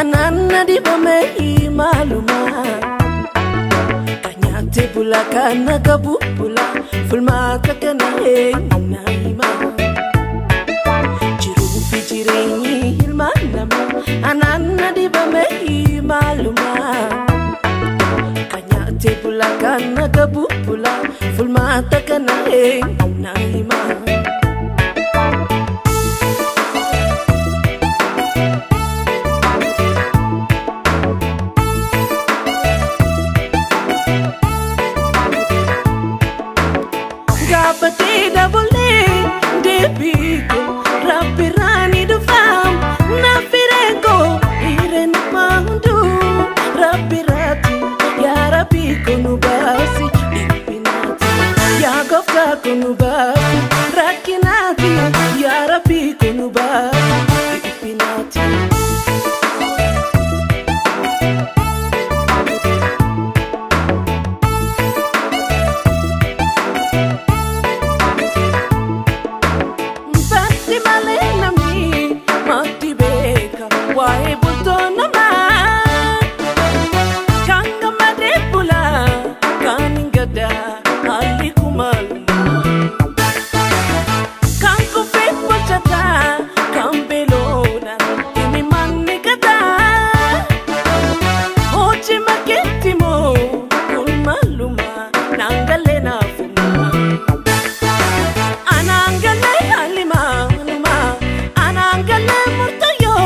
ananna di bame maluma kanyate pula kana gabu pula fulmata kana naima jiru fijirenyi hilmanama ananna di bame maluma kanyate pula kana gabu pula fulmata kana naima. Batida boleh debiko rapirani do fam na firego irene pandu rapirati ya rapiko nubasi ipinati ya gofta kunubasi rakinati ya rapiko nubasi ipinati. Wae bultona ma kanga madepula kaningada alikumal kanko fepo chata kambelona imi manne kata oche maketimo ulmaluma nangalena fuma anangale alima luma anangale murtayo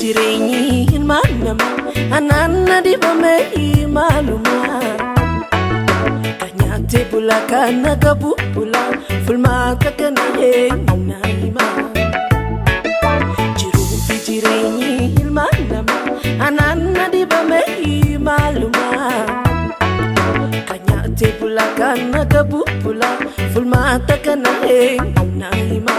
Jirenyi hilmanama ananna di bame maluma kanyate pula kana gabu pula fulmata kana naima jirenyi hilmanama ananna di bame maluma kanyate pula kana gabu pula fulmata kana naima.